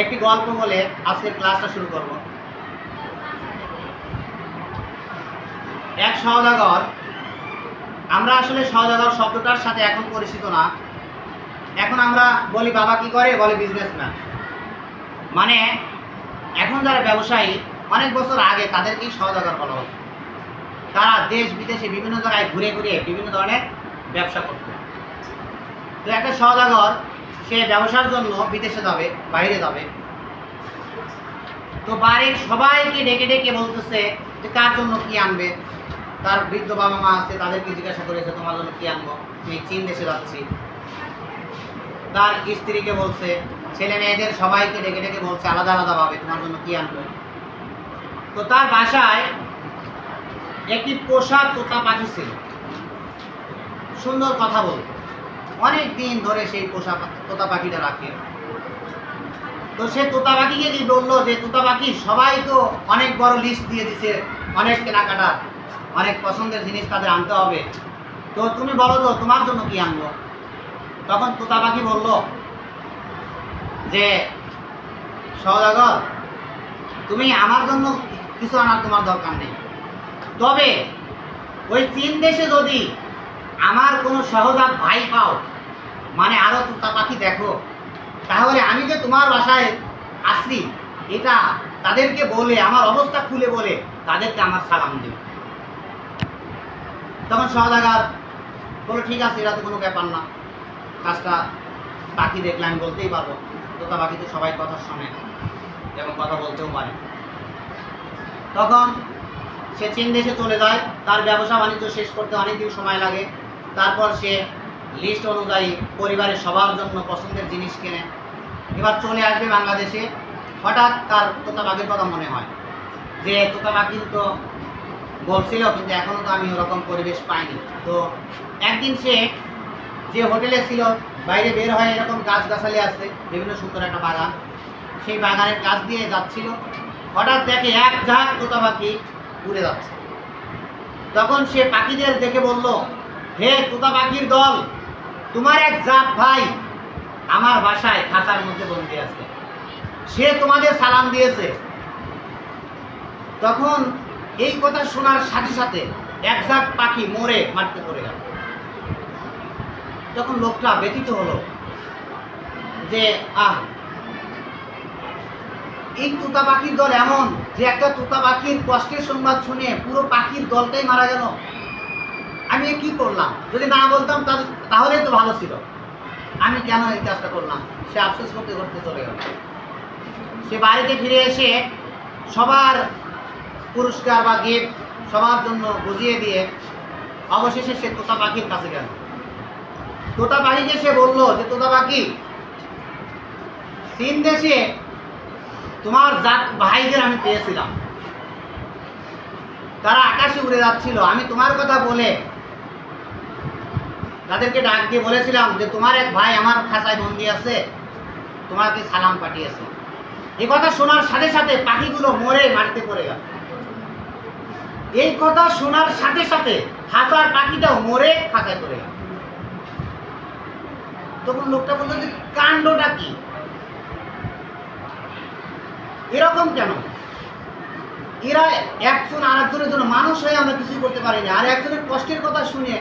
একটি গল্প বলে আজকের ক্লাসটা শুরু করব। এক সওদাগর, আমরা আসলে সওদাগর শব্দটার সাথে এখন পরিচিত না। এখন আমরা বলি বাবা কি করে, বলে বিজনেসম্যান। মানে এখন যারা ব্যবসায়ী, অনেক বছর আগে তাদেরকেই সওদাগর বলা হতো। তারা দেশ বিদেশে বিভিন্ন জায়গায় ঘুরে ঘুরে বিভিন্ন ধরনের ব্যবসা করত। তো একটা সওদাগর, সে ব্যবসার জন্য বিদেশে যাবে, বাইরে যাবে। তো বাড়ির সবাইকে ডেকে ডেকে বলতেছে যে কার জন্য কি আনবে। তার বৃদ্ধ বাবা মা আছে, তাদেরকে জিজ্ঞাসা করেছে তোমার জন্য কি আনবো, তুমি চীন দেশে যাচ্ছি। তার স্ত্রীকে বলছে, ছেলে মেয়েদের সবাইকে ডেকে ডেকে বলছে আলাদা আলাদা ভাবে তোমার জন্য কি আনবো। তো তার বাসায় একটি পোষা তোতা পাখি ছিল, সুন্দর কথা বলতো। অনেক দিন ধরে সেই পোষা তোতা পাখিটা রাখে। তো সে তোতা পাখিকে কি বললো যে তোতা পাখি সবাই তো অনেক বড় লিস্ট দিয়ে দিছে, অনেক কেনাকাটা, অনেক পছন্দের জিনিস তাদের আনতে হবে, তো তুমি বলো তো তোমার জন্য কি আনবো। তখন তোতা পাখি বলল যে সওদাগর, তুমি আমার জন্য কিছু আনার তোমার দরকার নেই, তবে ওই চীন দেশে যদি আমার কোনো সহজাত ভাই পাও, মানে আরো তোতা পাখি দেখো, তাহলে আমি যে তোমার বাসায় আসছি এটা তাদেরকে বলে, আমার অবস্থা খুলে বলে তাদেরকে আমার সালাম দেবে। তখন সওদাগর বলো ঠিক আছে, এটা তো কোনো ব্যাপার না, কাজটা পাখি দেখলে আমি বলতেই পারবো। তোতা পাখি তো সবাই কথা শোনে এবং কথা বলতেও পারে। তখন সে চীন দেশে চলে যায়। তার ব্যবসা বাণিজ্য শেষ করতে অনেকদিন সময় লাগে। তারপর সে লিস্ট অনুযায়ী পরিবারের সবার জন্য পছন্দের জিনিস কেনে। এবার চলে আসবে বাংলাদেশে। হঠাৎ তার তোতা পাখির কথা মনে হয় যে তোতা পাখি তো বলছিল, কিন্তু এখনও তো আমি ওরকম পরিবেশ পাইনি। তো একদিন সে যে হোটেলে ছিল, বাইরে বের হয়ে এরকম গাছগাছালি আছে, বিভিন্ন সুন্দর একটা বাগান, সেই বাগানের কাছ দিয়ে যাচ্ছিল। হঠাৎ দেখে এক ঝাঁক তোতা পাখি উড়ে যাচ্ছে। তখন সে পাখিদের দেখে বলল, হে তোতা পাখির দল, তোমার এক জাত ভাই আমার বাসায় খাঁচার মধ্যে বন্দি আছে, সে তোমাদের সালাম দিয়েছে। তখন এই কথা শোনার সাথে সাথে এক জাত পাখি মরে মাটিতে পড়ে গেল। তখন লোকটা ব্যথিত হলো যে এই তোতা পাখির দল এমন যে একটা তোতা পাখির কষ্টের সংবাদ শুনে পুরো পাখির দলটাই মারা গেল। আমি কি করলাম, যদি না বলতাম তাহলেই তো ভালো ছিল, আমি কেন এই কাজটা করলাম। সে আফসোস করতে করতে চলে গেল। সে বাড়িতে ফিরে এসে সবার পুরস্কার বা গিফট সবার জন্য বুঝিয়ে দিয়ে অবশেষে সে তোতা পাখির কাছে গেল। তোতা পাখিকে সে বলল যে তোতা পাখি, চীন দেশে তোমার জাত ভাইদের আমি পেয়েছিলাম, তারা আকাশে উড়ে যাচ্ছিল। আমি তোমার কথা বলে তাদেরকে ডাক দিয়ে বলেছিলাম যে তোমার এক ভাই আমার খাঁচায় বন্দি আছে, তোমাকে সালাম পাঠিয়েছে। এই কথা শোনার সাথে সাথে পাখিগুলো মরে মাটিতে পড়ে গেল। এই কথা শোনার সাথে সাথে খাঁচার পাখিটাও মরে খাঁচায় পড়ে গেল। তখন লোকটা বলল যে কাণ্ডটা কি, এরকম কেন? এরা একজন আর একজনের জন্য মানুষ হয়ে আমরা কিছুই করতে পারি না, আর একজনের কষ্টের কথা শুনে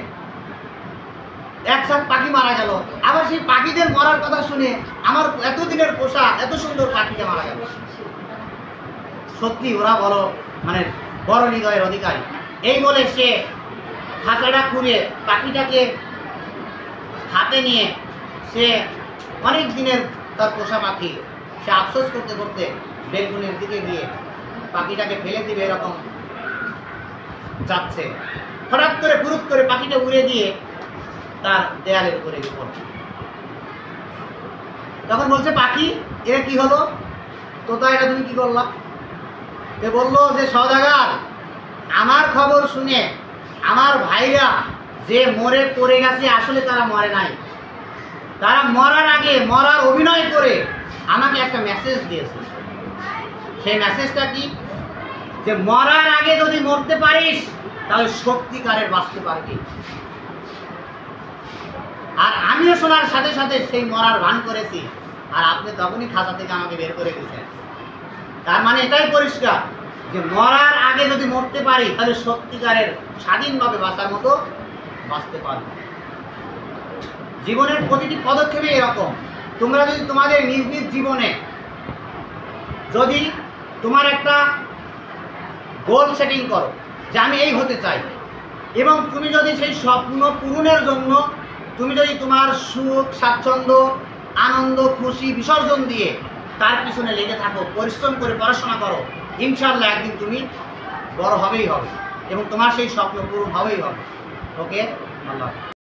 একসাথে পাখি মারা গেল। আবার সেই পাখিদের মরার কথা শুনে আমার এতদিনের পোষা এত সুন্দর পাখিটা মারা গেল। সত্যি ওরা বড় বড় হৃদয়ের অধিকারী। এই বলে সে খাঁচাটা খুলে পাখিটাকে হাতে নিয়ে সে অনেক দিনের তার পোষা পাখি, সে আফসোস করতে করতে বেলকুনির দিকে গিয়ে পাখিটাকে ফেলে দিবে এরকম যাচ্ছে। হঠাৎ করে ফুরুত করে পাখিটা উড়ে গিয়ে তার দেয়ালের উপরে গিয়ে পড়ে। তখন বলছে পাখি, এর কি হলো? তোতা, এটা তুমি কি করলা? সে বললো যে সওদাগর, আমার খবর শুনে আমার ভাইরা যে মরে পড়ে গেছে, আসলে তারা মরে নাই, তারা মরার আগে মরার অভিনয় করে আমাকে একটা মেসেজ দিয়েছে। সেই মেসেজটা কি? যে মরার আগে যদি মরতে পারিস তাহলে সত্যিকারের বাঁচতে পারবি। আর আমিও শোনার সাথে সাথে সেই মরার ভান করেছি, আর আপনি তখনই খাঁচা থেকে আমাকে বের করে দিয়েছেন। তার মানে এটাই পরিষ্কার যে মরার আগে যদি মরতে পারি তাহলে সত্যিকারের স্বাধীনভাবে বাঁচার মতো বাঁচতে পারবো। জীবনের প্রতিটি পদক্ষেপে এরকম। তোমরা যদি তোমাদের নিজ নিজ জীবনে যদি তোমার একটা গোল সেটিং করো যে আমি এই হতে চাই, এবং তুমি যদি সেই স্বপ্ন পূরণের জন্য তুমি যদি তোমার সুখ, স্বাচ্ছন্দ্য, আনন্দ, খুশি বিসর্জন দিয়ে তার পিছনে লেগে থাকো, পরিশ্রম করে পড়াশোনা করো, ইনশাআল্লাহ একদিন তুমি বড় হবেই হবে এবং তোমার সেই স্বপ্ন পূরণ হবেই হবে। ওকে, আল্লাহ।